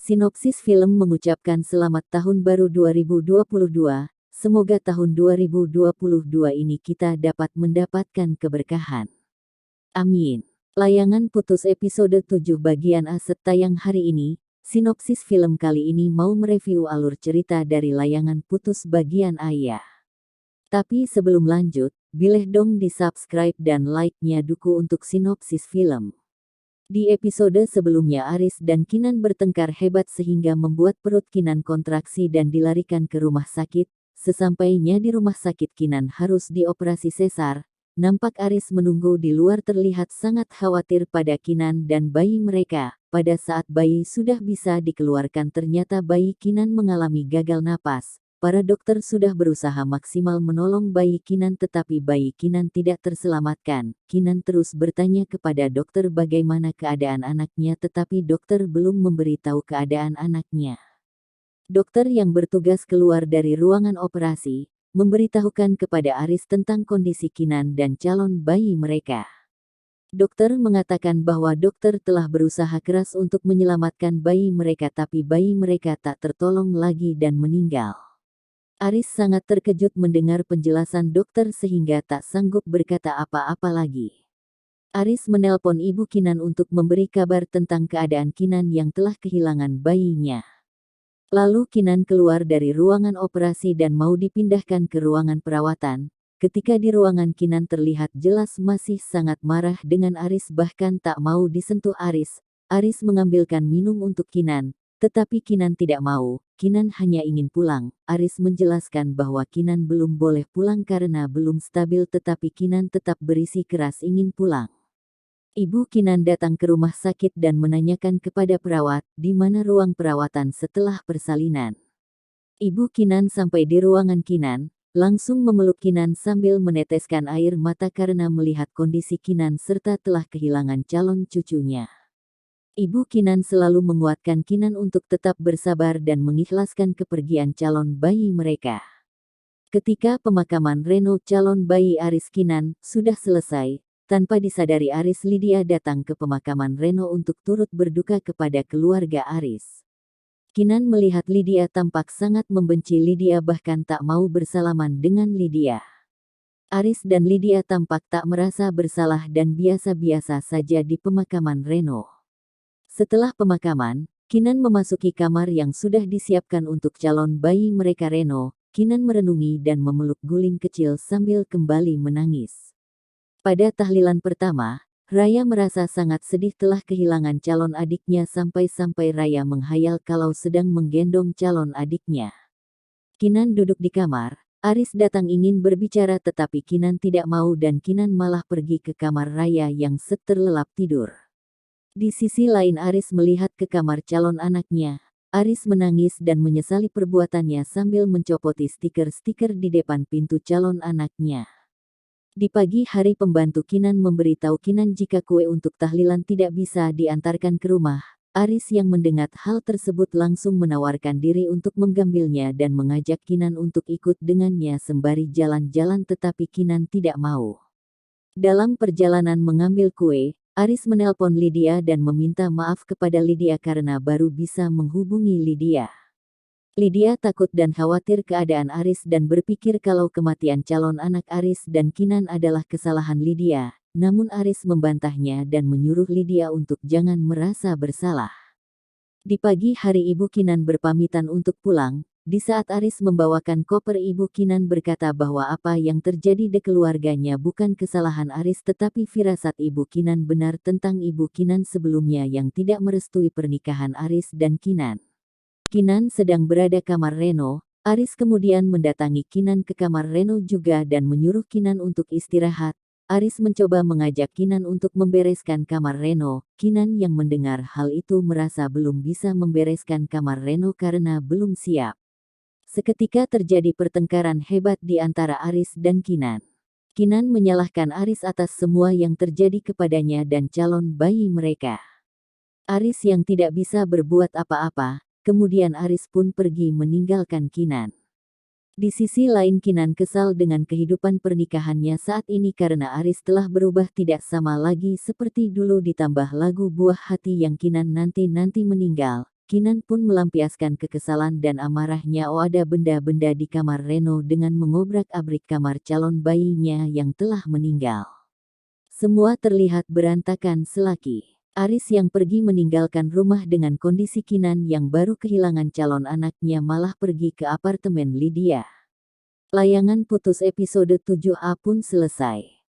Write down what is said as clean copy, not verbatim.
Sinopsis film mengucapkan selamat tahun baru 2022, semoga tahun 2022 ini kita dapat mendapatkan keberkahan. Amin. Layangan putus episode 7 bagian A tayang hari ini. Sinopsis film kali ini mau mereview alur cerita dari Layangan Putus bagian A ya. Tapi sebelum lanjut, boleh dong di subscribe dan like-nya duku untuk sinopsis film. Di episode sebelumnya Aris dan Kinan bertengkar hebat sehingga membuat perut Kinan kontraksi dan dilarikan ke rumah sakit. Sesampainya di rumah sakit Kinan harus dioperasi sesar. Nampak Aris menunggu di luar terlihat sangat khawatir pada Kinan dan bayi mereka. Pada saat bayi sudah bisa dikeluarkan ternyata bayi Kinan mengalami gagal napas. Para dokter sudah berusaha maksimal menolong bayi Kinan tetapi bayi Kinan tidak terselamatkan. Kinan terus bertanya kepada dokter bagaimana keadaan anaknya tetapi dokter belum memberitahu keadaan anaknya. Dokter yang bertugas keluar dari ruangan operasi, memberitahukan kepada Aris tentang kondisi Kinan dan calon bayi mereka. Dokter mengatakan bahwa dokter telah berusaha keras untuk menyelamatkan bayi mereka tapi bayi mereka tak tertolong lagi dan meninggal. Aris sangat terkejut mendengar penjelasan dokter sehingga tak sanggup berkata apa-apa lagi. Aris menelpon ibu Kinan untuk memberi kabar tentang keadaan Kinan yang telah kehilangan bayinya. Lalu Kinan keluar dari ruangan operasi dan mau dipindahkan ke ruangan perawatan. Ketika di ruangan Kinan terlihat jelas masih sangat marah dengan Aris bahkan tak mau disentuh Aris. Aris mengambilkan minum untuk Kinan. Tetapi Kinan tidak mau, Kinan hanya ingin pulang. Aris menjelaskan bahwa Kinan belum boleh pulang karena belum stabil tetapi Kinan tetap berisi keras ingin pulang. Ibu Kinan datang ke rumah sakit dan menanyakan kepada perawat, di mana ruang perawatan setelah persalinan. Ibu Kinan sampai di ruangan Kinan, langsung memeluk Kinan sambil meneteskan air mata karena melihat kondisi Kinan serta telah kehilangan calon cucunya. Ibu Kinan selalu menguatkan Kinan untuk tetap bersabar dan mengikhlaskan kepergian calon bayi mereka. Ketika pemakaman Reno calon bayi Aris Kinan sudah selesai, tanpa disadari Aris Lydia datang ke pemakaman Reno untuk turut berduka kepada keluarga Aris. Kinan melihat Lydia tampak sangat membenci Lydia bahkan tak mau bersalaman dengan Lydia. Aris dan Lydia tampak tak merasa bersalah dan biasa-biasa saja di pemakaman Reno. Setelah pemakaman, Kinan memasuki kamar yang sudah disiapkan untuk calon bayi mereka Reno. Kinan merenungi dan memeluk guling kecil sambil kembali menangis. Pada tahlilan pertama, Raya merasa sangat sedih telah kehilangan calon adiknya sampai-sampai Raya menghayal kalau sedang menggendong calon adiknya. Kinan duduk di kamar, Aris datang ingin berbicara tetapi Kinan tidak mau dan Kinan malah pergi ke kamar Raya yang terlelap tidur. Di sisi lain Aris melihat ke kamar calon anaknya. Aris menangis dan menyesali perbuatannya sambil mencopoti stiker-stiker di depan pintu calon anaknya. Di pagi hari pembantu Kinan memberitahu Kinan jika kue untuk tahlilan tidak bisa diantarkan ke rumah. Aris yang mendengar hal tersebut langsung menawarkan diri untuk menggambilnya dan mengajak Kinan untuk ikut dengannya sembari jalan-jalan tetapi Kinan tidak mau. Dalam perjalanan mengambil kue, Aris menelpon Lydia dan meminta maaf kepada Lydia karena baru bisa menghubungi Lydia. Lydia takut dan khawatir keadaan Aris dan berpikir kalau kematian calon anak Aris dan Kinan adalah kesalahan Lydia. Namun Aris membantahnya dan menyuruh Lydia untuk jangan merasa bersalah. Di pagi hari ibu Kinan berpamitan untuk pulang. Di saat Aris membawakan koper ibu Kinan berkata bahwa apa yang terjadi di keluarganya bukan kesalahan Aris tetapi firasat ibu Kinan benar tentang ibu Kinan sebelumnya yang tidak merestui pernikahan Aris dan Kinan. Kinan sedang berada kamar Reno, Aris kemudian mendatangi Kinan ke kamar Reno juga dan menyuruh Kinan untuk istirahat. Aris mencoba mengajak Kinan untuk membereskan kamar Reno. Kinan yang mendengar hal itu merasa belum bisa membereskan kamar Reno karena belum siap. Seketika terjadi pertengkaran hebat di antara Aris dan Kinan. Kinan menyalahkan Aris atas semua yang terjadi kepadanya dan calon bayi mereka. Aris yang tidak bisa berbuat apa-apa, kemudian Aris pun pergi meninggalkan Kinan. Di sisi lain Kinan kesal dengan kehidupan pernikahannya saat ini karena Aris telah berubah tidak sama lagi seperti dulu ditambah lagu buah hati yang Kinan nanti meninggal. Kinan pun melampiaskan kekesalan dan amarahnya. Oh, ada benda-benda di kamar Reno dengan mengobrak-abrik kamar calon bayinya yang telah meninggal. Semua terlihat berantakan selaki Aris yang pergi meninggalkan rumah dengan kondisi Kinan yang baru kehilangan calon anaknya malah pergi ke apartemen Lydia. Layangan putus episode 7A pun selesai.